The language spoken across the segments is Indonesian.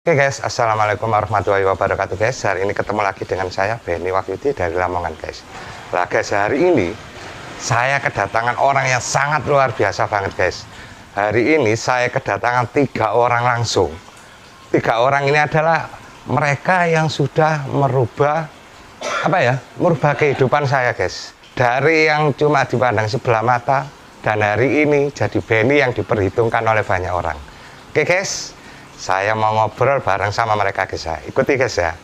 Oke guys, assalamualaikum warahmatullahi wabarakatuh guys. Hari ini ketemu lagi dengan saya Benny Wahyudi dari Lamongan guys. Nah guys, hari ini saya kedatangan orang yang sangat luar biasa banget guys. Hari ini saya kedatangan 3 orang langsung. 3 orang ini adalah mereka yang sudah merubah merubah kehidupan saya guys. Dari yang cuma dipandang sebelah mata, dan hari ini jadi Benny yang diperhitungkan oleh banyak orang. Oke guys, saya mau ngobrol bareng sama mereka guys ya. Ikuti guys ya.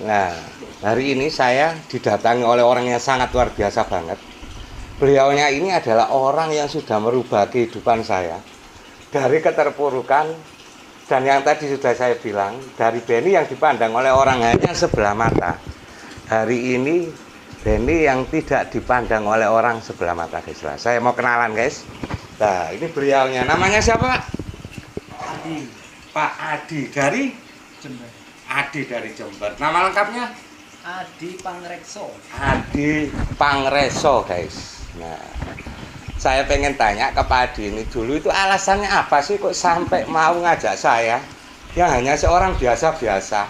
Nah, hari ini saya didatangi oleh orang yang sangat luar biasa banget. Beliaunya ini adalah orang yang sudah merubah kehidupan saya dari keterpurukan, dan yang tadi sudah saya bilang, dari Benny yang dipandang oleh orang hanya sebelah mata, hari ini Benny yang tidak dipandang oleh orang sebelah mata guys. Lah, saya mau kenalan guys. Nah, ini beliaunya. Namanya siapa Pak? Adi. Pak Adi dari Jember. Adi dari Jember. Nama lengkapnya? Adi Pangrekso. Adi Pangreso guys. Nah, saya pengen tanya ke Pak Adi ini dulu, itu alasannya apa sih kok sampai mau ngajak saya yang hanya seorang biasa-biasa,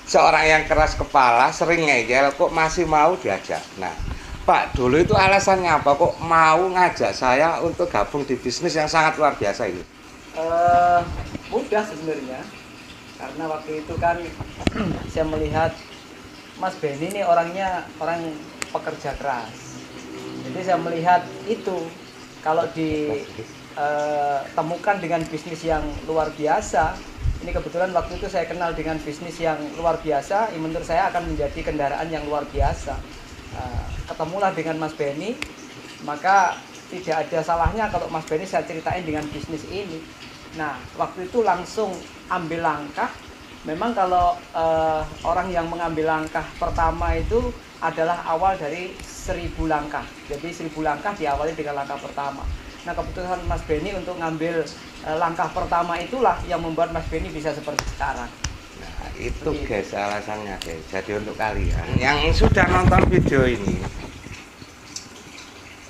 seorang yang keras kepala, sering ngeyel, kok masih mau diajak? Nah Pak, dulu itu alasannya apa kok mau ngajak saya untuk gabung di bisnis yang sangat luar biasa ini? Mudah sebenarnya, karena waktu itu kan saya melihat Mas Benny ini orangnya orang pekerja keras. Jadi saya melihat itu kalau ditemukan dengan bisnis yang luar biasa. Ini kebetulan waktu itu saya kenal dengan bisnis yang luar biasa, menurut saya akan menjadi kendaraan yang luar biasa. Ketemulah dengan Mas Benny, maka tidak ada salahnya kalau Mas Benny saya ceritain dengan bisnis ini. Nah, waktu itu langsung ambil langkah. Memang kalau orang yang mengambil langkah pertama itu adalah awal dari 1000 langkah. Jadi 1000 langkah diawali dengan langkah pertama. Nah, keputusan Mas Benny untuk ngambil langkah pertama itulah yang membuat Mas Benny bisa seperti sekarang. Nah, itu guys alasannya guys. Jadi untuk kalian yang sudah nonton video ini,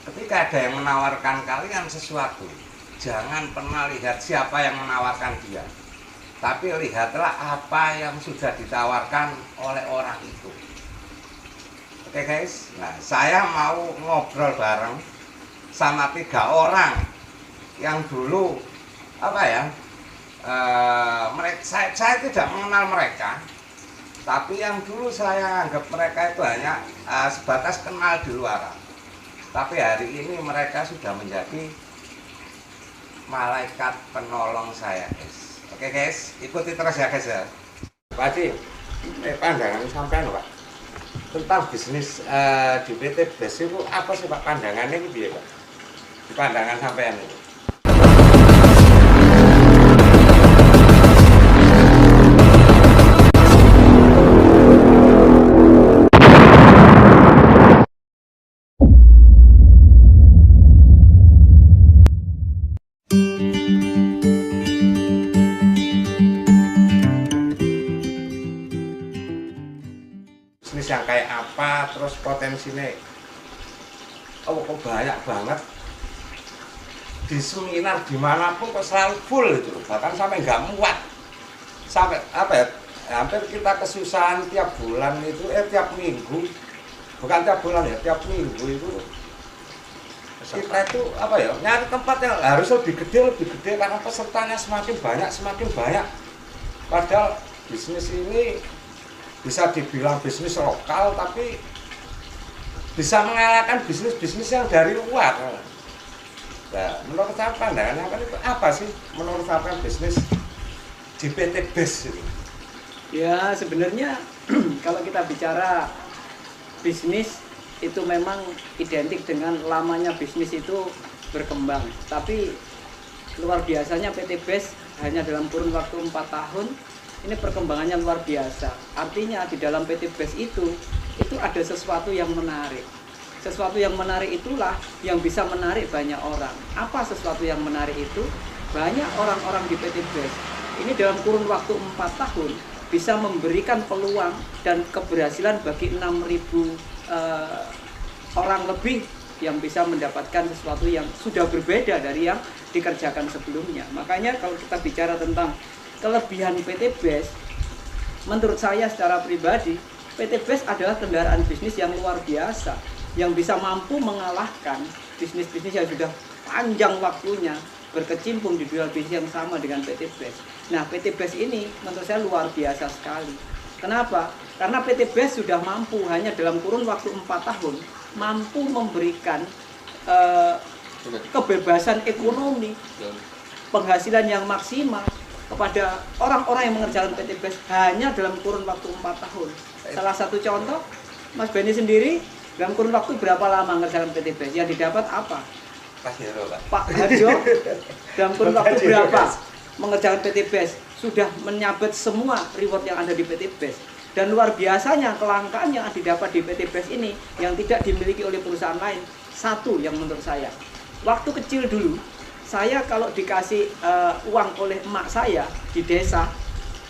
ketika ada yang menawarkan kalian sesuatu, jangan pernah lihat siapa yang menawarkan dia, tapi lihatlah apa yang sudah ditawarkan oleh orang itu. Oke guys, nah saya mau ngobrol bareng sama 3 orang yang dulu saya tidak mengenal mereka, tapi yang dulu saya anggap mereka itu hanya sebatas kenal di luar. Tapi hari ini mereka sudah menjadi malaikat penolong saya guys. Oke guys, ikuti terus ya guys ya. Pak Adi, pandangan sampean Pak tentang bisnis di PT BES itu apa sih Pak, pandangannya itu ya Pak? Di pandangan sampean itu. Bisnis yang kayak apa, terus potensinya kok banyak banget. Di seminar dimanapun kok selalu full itu, bahkan sampai nggak muat, sampai hampir kita kesusahan tiap bulan itu, tiap minggu, bukan tiap bulan ya, tiap minggu itu kita itu nyari tempat yang harus lebih gede karena pesertanya semakin banyak. Padahal bisnis ini bisa dibilang bisnis lokal, tapi bisa mengalahkan bisnis yang dari luar. Nah, menurut saya pandangannya apa sih menurut saya bisnis di PT BES itu? Ya, sebenarnya kalau kita bicara bisnis itu memang identik dengan lamanya bisnis itu berkembang. Tapi luar biasanya PT BES hanya dalam kurun waktu 4 tahun ini perkembangannya luar biasa. Artinya di dalam PT BES itu ada sesuatu yang menarik. Sesuatu yang menarik itulah yang bisa menarik banyak orang. Apa sesuatu yang menarik itu? Banyak orang-orang di PT BES ini dalam kurun waktu 4 tahun bisa memberikan peluang dan keberhasilan bagi 6.000 orang lebih yang bisa mendapatkan sesuatu yang sudah berbeda dari yang dikerjakan sebelumnya. Makanya kalau kita bicara tentang kelebihan PT BES, menurut saya secara pribadi, PT BES adalah kendaraan bisnis yang luar biasa, yang bisa mampu mengalahkan bisnis-bisnis yang sudah panjang waktunya berkecimpung di dunia bisnis yang sama dengan PT BES. Nah, PT BES ini menurut saya luar biasa sekali. Kenapa? Karena PT BES sudah mampu hanya dalam kurun waktu 4 tahun mampu memberikan kebebasan ekonomi, penghasilan yang maksimal kepada orang-orang yang mengerjakan PT BES hanya dalam kurun waktu 4 tahun. Salah satu contoh, Mas Benny sendiri dalam kurun waktu berapa lama mengerjakan PT BES? Yang didapat apa? Pak Harjo dalam kurun waktu berapa mengerjakan PT BES? Sudah menyabet semua reward yang ada di PT BES. Dan luar biasanya kelangkaan yang didapat di PT BES ini yang tidak dimiliki oleh perusahaan lain. Satu yang menurut saya, waktu kecil dulu, saya kalau dikasih uang oleh emak saya di desa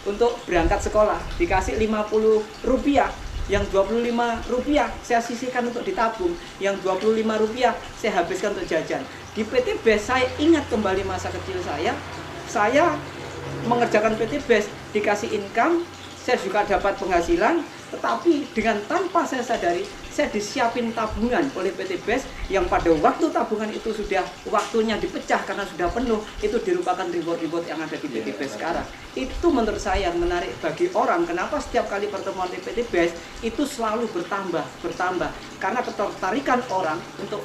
untuk berangkat sekolah, dikasih 50 rupiah, yang 25 rupiah saya sisihkan untuk ditabung, yang 25 rupiah saya habiskan untuk jajan. Di PT BES saya ingat kembali masa kecil saya mengerjakan PT BES, dikasih income, saya juga dapat penghasilan, tetapi dengan tanpa saya sadari, saya disiapin tabungan oleh PT BES yang pada waktu tabungan itu sudah waktunya dipecah karena sudah penuh, itu dirupakan reward-reward yang ada di PT BES sekarang. Itu menurut saya yang menarik bagi orang, kenapa setiap kali pertemuan di PT BES itu selalu bertambah, karena ketertarikan orang untuk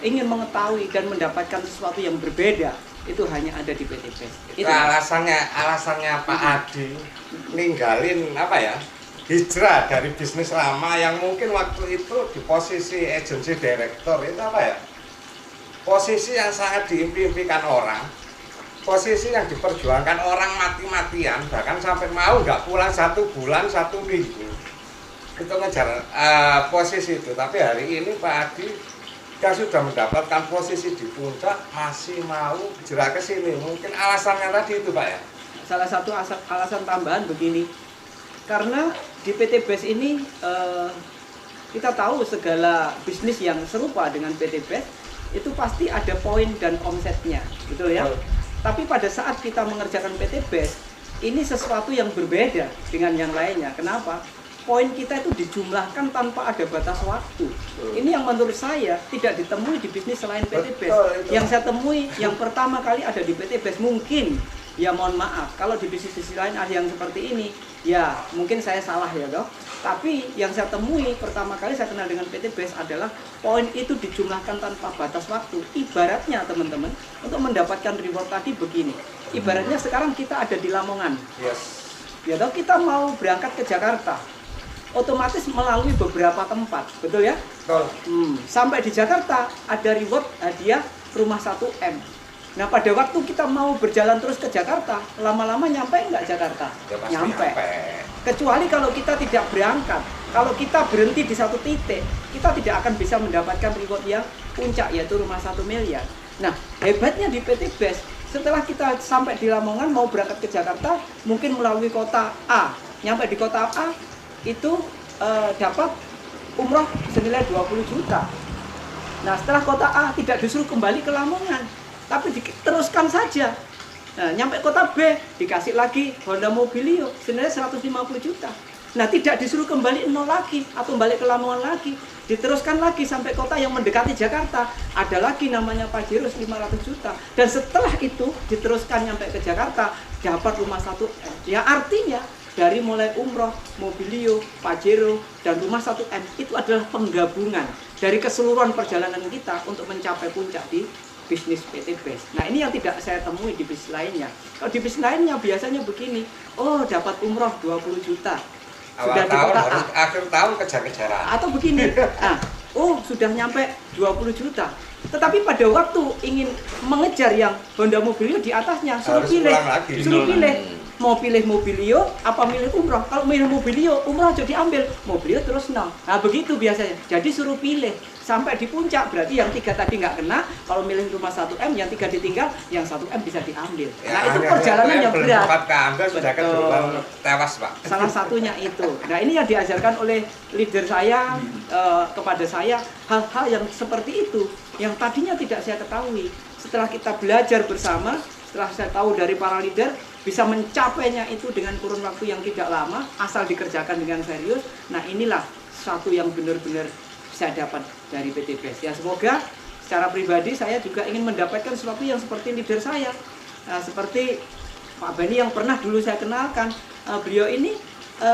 ingin mengetahui dan mendapatkan sesuatu yang berbeda itu hanya ada di PT BES. Itu alasannya Pak Adi ninggalin hijrah dari bisnis lama yang mungkin waktu itu di posisi agency director itu posisi yang sangat diimpi-impikan orang, posisi yang diperjuangkan orang mati-matian, bahkan sampai mau nggak pulang 1 bulan 1 minggu itu ngejar posisi itu. Tapi hari ini Pak Adi yang sudah mendapatkan posisi di puncak masih mau hijrah ke sini. Mungkin alasannya tadi itu Pak ya? Salah satu alasan tambahan begini, karena di PT BES ini kita tahu segala bisnis yang serupa dengan PT BES itu pasti ada poin dan omsetnya, betul ya? Tapi pada saat kita mengerjakan PT BES ini sesuatu yang berbeda dengan yang lainnya. Kenapa? Poin kita itu dijumlahkan tanpa ada batas waktu. Ini yang menurut saya tidak ditemui di bisnis selain PT BES. Yang saya temui yang pertama kali ada di PT BES, mungkin ya mohon maaf kalau di bisnis lain ada yang seperti ini, ya mungkin saya salah ya dok. Tapi yang saya temui pertama kali saya kenal dengan PT BES adalah poin itu dijumlahkan tanpa batas waktu. Ibaratnya teman-teman, untuk mendapatkan reward tadi begini. Ibaratnya sekarang kita ada di Lamongan. Ya dok, kita mau berangkat ke Jakarta, otomatis melalui beberapa tempat, betul ya? Betul. Sampai di Jakarta ada reward hadiah rumah 1M. Nah pada waktu kita mau berjalan terus ke Jakarta, lama-lama nyampe nggak Jakarta? Ya, nyampe. Kecuali kalau kita tidak berangkat, kalau kita berhenti di satu titik, kita tidak akan bisa mendapatkan reward yang puncak, yaitu rumah 1 miliar. Nah hebatnya di PT BES, setelah kita sampai di Lamongan mau berangkat ke Jakarta, mungkin melalui kota A, nyampe di kota A itu dapat umroh senilai 20 juta. Nah setelah kota A tidak disuruh kembali ke Lamongan, tapi diteruskan saja. Nah nyampe kota B dikasih lagi Honda Mobilio senilai 150 juta. Nah tidak disuruh kembali nol lagi atau balik ke Lamongan lagi, diteruskan lagi sampai kota yang mendekati Jakarta, ada lagi namanya Pajero 500 juta. Dan setelah itu diteruskan nyampe ke Jakarta dapat rumah 1M. Ya artinya dari mulai umroh, mobilio, Pajero, dan rumah 1M itu adalah penggabungan dari keseluruhan perjalanan kita untuk mencapai puncak di bisnis PT BES. Nah ini yang tidak saya temui di bisnis lainnya. Kalau di bisnis lainnya biasanya begini, oh dapat umroh 20 juta. Sudah di kota A. Akhir tahun kejar-kejaran. Atau begini, oh sudah nyampe 20 juta. Tetapi pada waktu ingin mengejar yang Honda Mobilio di atasnya, suruh pilih. Mau pilih mobilio apa milih umroh? Kalau milih mobilio, umroh jadi ambil, mobilio terus nol. Nah begitu biasanya. Jadi suruh pilih sampai di puncak, berarti yang 3 tadi nggak kena. Kalau milih rumah 1M, yang 3 ditinggal, yang 1M bisa diambil. Ya, nah itu perjalanan yang berat. Sudah tewas Pak. Salah satunya itu. Nah ini yang diajarkan oleh leader saya kepada saya, hal-hal yang seperti itu yang tadinya tidak saya ketahui. Setelah kita belajar bersama, setelah saya tahu dari para leader, bisa mencapainya itu dengan kurun waktu yang tidak lama, asal dikerjakan dengan serius. Nah inilah satu yang benar-benar saya dapat dari PT BES. Ya semoga secara pribadi saya juga ingin mendapatkan sesuatu yang seperti leader saya. Seperti Pak Beni yang pernah dulu saya kenalkan, beliau ini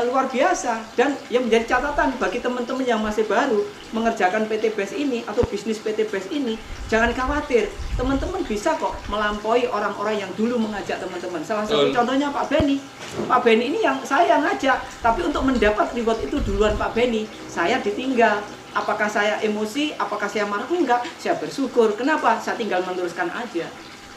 luar biasa, dan yang menjadi catatan bagi teman-teman yang masih baru mengerjakan PT BES ini atau bisnis PT BES ini, jangan khawatir, teman-teman bisa kok melampaui orang-orang yang dulu mengajak teman-teman. Salah satu contohnya Pak Beni. Pak Beni ini yang saya ngajak, tapi untuk mendapat reward itu duluan Pak Beni, saya ditinggal. Apakah saya emosi, apakah saya marah? Enggak, saya bersyukur. Kenapa? Saya tinggal meneruskan aja.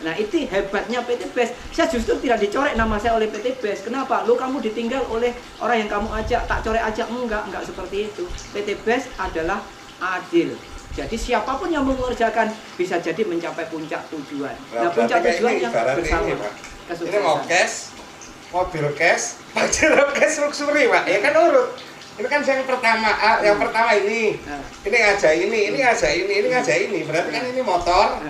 Nah itu hebatnya PT BES. Saya justru tidak dicorek nama saya oleh PT BES. Kenapa? Lo kamu ditinggal oleh orang yang kamu ajak, tak corek aja. Enggak seperti itu. PT BES adalah adil. Jadi siapapun yang mengerjakan bisa jadi mencapai puncak tujuan. Nah puncak tujuannya bersama. Ini mau cash, mobil cash, Pajero cash luxury Pak. Ya kan urut. Ini kan yang pertama, ini ngajak ini ngajak ini ngajak ini. Berarti kan ini motor,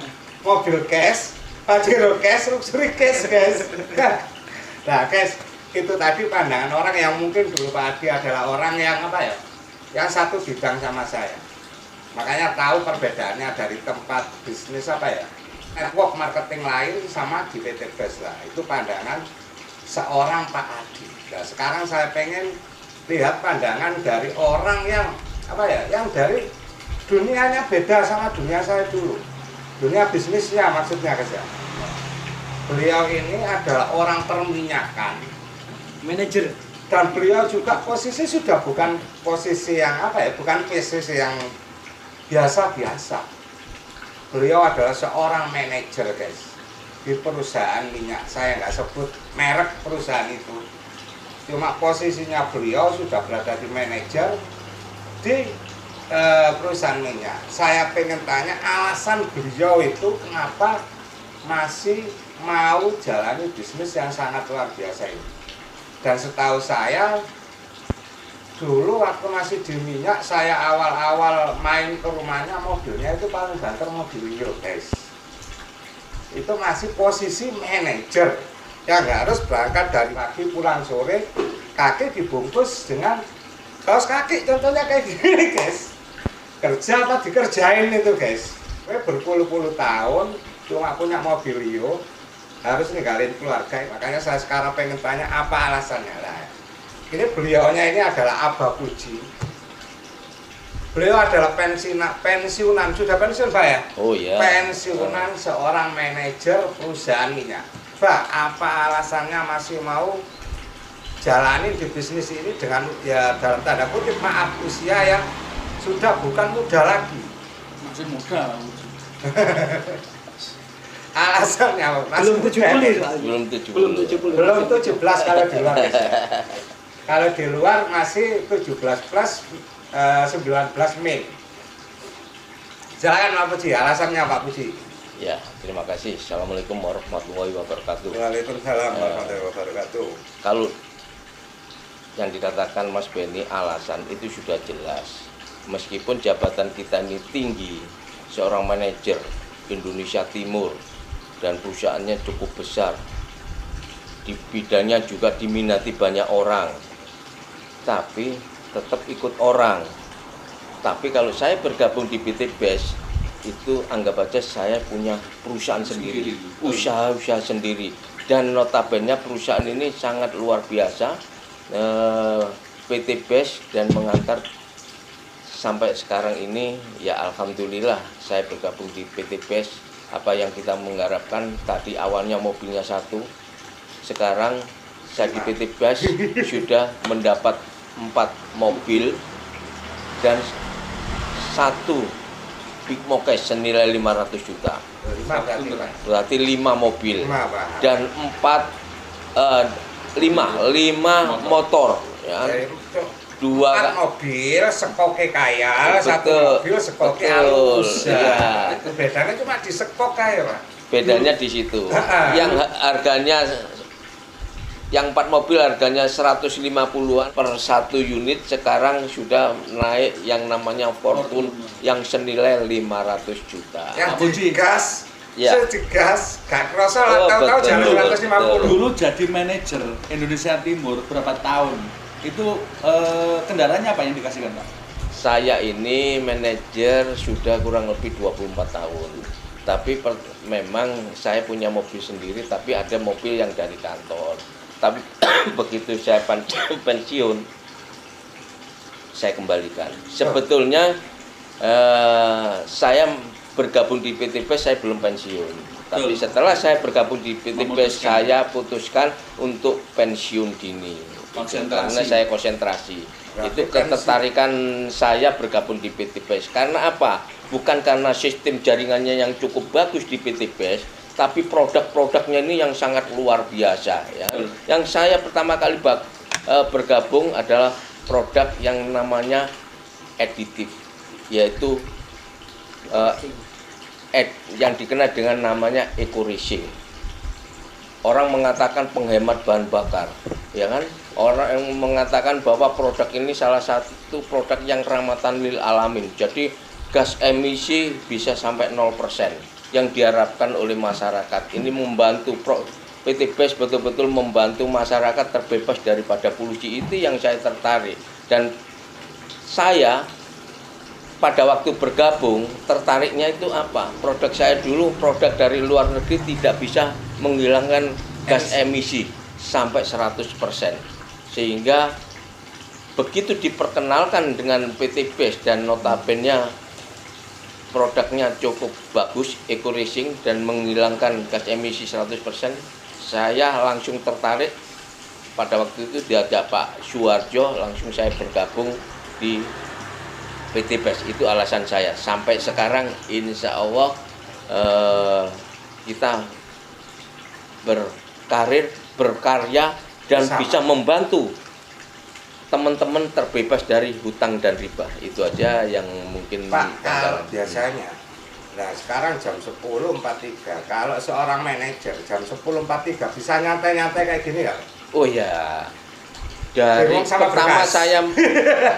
mobil cash, Pajero cash, luxury cash, guys. Nah, guys, itu tadi pandangan orang yang mungkin dulu Pak Adi adalah orang yang apa ya? Yang satu bidang sama saya. Makanya tahu perbedaannya dari tempat bisnis apa ya? Network marketing lain sama di PT BES lah. Itu pandangan seorang Pak Adi. Nah, sekarang saya pengen lihat pandangan dari orang yang apa ya? Yang dari dunianya beda sama dunia saya dulu. Dunia bisnisnya maksudnya guys ya. Beliau ini adalah orang perminyakan, manajer, dan beliau juga posisi sudah bukan posisi yang apa ya, bukan posisi yang biasa-biasa. Beliau adalah seorang manajer guys di perusahaan minyak. Saya nggak sebut merek perusahaan itu, cuma posisinya beliau sudah berada di manajer di perusahaan minyak. Saya pengen tanya alasan beliau itu kenapa masih mau jalani bisnis yang sangat luar biasa ini. Dan setahu saya dulu waktu masih di minyak, saya awal-awal main ke rumahnya, mobilnya itu paling banter mobil Rio guys. Itu masih posisi manajer yang harus berangkat dari pagi pulang sore, kaki dibungkus dengan kaos kaki, contohnya kayak gini guys. Kerja apa dikerjain itu guys. Saya berpuluh-puluh tahun cuma punya mobil Rio, harus ninggalin keluarga. Makanya saya sekarang pengen tanya apa alasannya lah. Ini beliaunya ini adalah Abah Puji. Beliau adalah pensiunan, sudah pensiun Pak ya? Oh iya. Pensiunan seorang manajer perusahaan minyak. Pak, apa alasannya masih mau jalani di bisnis ini dengan ya dalam tanda kutip maaf usia yang sudah bukan muda lagi. Masih muda. Alasannya belum 70. Belum 17 kalau di luar guys ya. Kalau di luar masih 17 plus 19 Mei. Silakan Pak Puji, alasannya Pak Puji. Ya, terima kasih. Assalamualaikum warahmatullahi wabarakatuh. Waalaikumsalam warahmatullahi wabarakatuh. Kalau yang dikatakan Mas Beni alasan itu sudah jelas. Meskipun jabatan kita ini tinggi, seorang manajer Indonesia Timur dan perusahaannya cukup besar, di bidangnya juga diminati banyak orang, tapi tetap ikut orang. Tapi kalau saya bergabung di PT BES, itu anggap aja saya punya perusahaan sendiri, usaha sendiri. Dan notabene perusahaan ini sangat luar biasa, PT BES, dan mengantar sampai sekarang ini ya alhamdulillah saya bergabung di PT BES. Apa yang kita mengharapkan tadi awalnya mobilnya satu, sekarang saya di PT BES sudah mendapat 4 mobil dan 1 Big Mokes senilai 500 juta. 5 berarti 5 mobil 5, dan 5 motor ya. 2 mobil sekoke kaya, betul, 1 mobil sekoke betul, halus. ya. Itu bedanya cuma di sekok kaya Pak. Bedanya di situ. Yang harganya, yang 4 mobil harganya 150-an per 1 unit, sekarang sudah naik yang namanya Fortune yang senilai 500 juta. Yang digas Ya. Sejegas, gak kerasa lah, Oh, tahu-tahu betul, jalan betul. 150. Dulu jadi manajer Indonesia Timur berapa tahun? Itu kendaraannya apa yang dikasihkan, Pak? Saya ini manajer sudah kurang lebih 24 tahun. Tapi memang saya punya mobil sendiri, tapi ada mobil yang dari kantor. Tapi begitu saya pensiun, saya kembalikan. Sebetulnya saya bergabung di PT PES saya belum pensiun. Tapi setelah saya bergabung di PT PES saya putuskan untuk pensiun dini. Konsentrasi. Karena saya konsentrasi. Berarti Itu ketertarikan saya bergabung di PT PES. Karena apa? Bukan karena sistem jaringannya yang cukup bagus di PT PES, tapi produk-produknya ini yang sangat luar biasa. Ya. Yang saya pertama kali bergabung adalah produk yang namanya aditif, yaitu yang dikenal dengan namanya eco racing. Orang mengatakan penghemat bahan bakar, ya kan? Orang yang mengatakan bahwa produk ini salah satu produk yang rahmatan lil alamin. Jadi gas emisi bisa sampai 0% yang diharapkan oleh masyarakat. Ini membantu PT PES betul-betul membantu masyarakat terbebas daripada polusi. Itu yang saya tertarik. Dan saya pada waktu bergabung tertariknya itu apa? Produk saya dulu produk dari luar negeri tidak bisa menghilangkan gas emisi sampai 100%. Sehingga begitu diperkenalkan dengan PT PES dan notabene produknya cukup bagus, eco racing dan menghilangkan gas emisi 100%, saya langsung tertarik. Pada waktu itu diajak Pak Suwarjo, langsung saya bergabung di PT PES. Itu alasan saya. Sampai sekarang insya Allah kita berkarir, berkarya dan bisa membantu teman-teman terbebas dari hutang dan riba. Itu aja yang mungkin Pak, kalau biasanya, nah sekarang jam 10.43, kalau seorang manajer jam 10.43 bisa nyantai-nyantai kayak gini nggak? Oh ya, dari pertama saya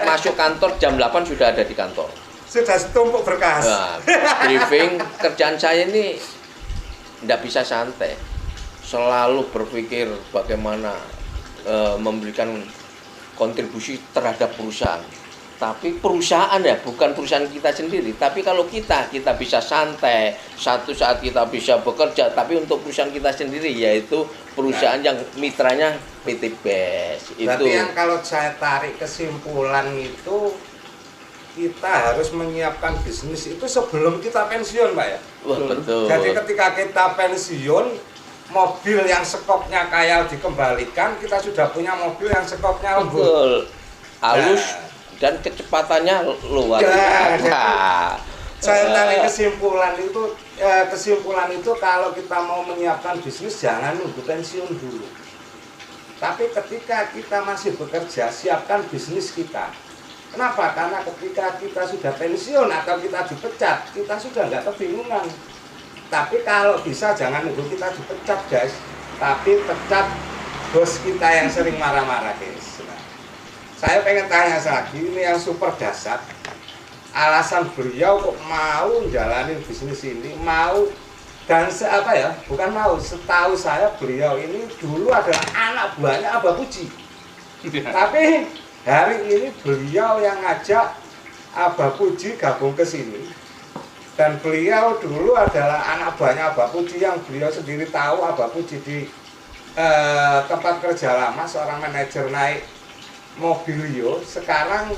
masuk kantor jam 8 sudah ada di kantor. Sudah setumpuk berkas. Nah, briefing kerjaan saya ini tidak bisa santai. Selalu berpikir bagaimana memberikan kontribusi terhadap perusahaan. Tapi perusahaan ya, bukan perusahaan kita sendiri. Tapi kalau kita bisa santai, satu saat kita bisa bekerja. Tapi untuk perusahaan kita sendiri, yaitu perusahaan yang mitranya PT PES. Berarti yang kalau saya tarik kesimpulan itu, kita harus menyiapkan bisnis itu sebelum kita pensiun, Pak ya? Wah, betul. Jadi ketika kita pensiun, mobil yang skopnya kaya dikembalikan, kita sudah punya mobil yang skopnya lembut. Betul. Halus dan kecepatannya luar biasa. Saya tarik kesimpulan itu kalau kita mau menyiapkan bisnis jangan nunggu pensiun dulu. Tapi ketika kita masih bekerja, siapkan bisnis kita. Kenapa? Karena ketika kita sudah pensiun atau kita dipecat, kita sudah nggak kebingungan. Tapi kalau bisa jangan nunggu kita dipecat, guys. Tapi pecat bos kita yang sering marah-marah, guys. Nah, saya pengen tanya lagi, ini yang super dasar. Alasan beliau kok mau jalanin bisnis ini, mau dan bukan mau. Setahu saya beliau ini dulu adalah anak buahnya Abah Puji. Tapi hari ini beliau yang ngajak Abah Puji gabung ke sini. Dan beliau dulu adalah anak buahnya Abah Puji yang beliau sendiri tahu. Abah Puji di tempat kerja lama seorang manajer naik mobilio. Sekarang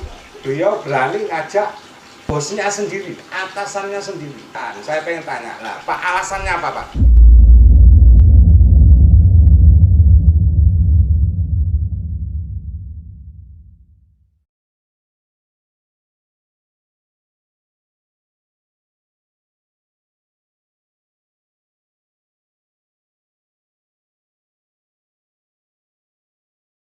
beliau berani ngajak bosnya sendiri, atasannya sendiri. Nah, saya pengen tanya, lah Pak, alasannya apa Pak?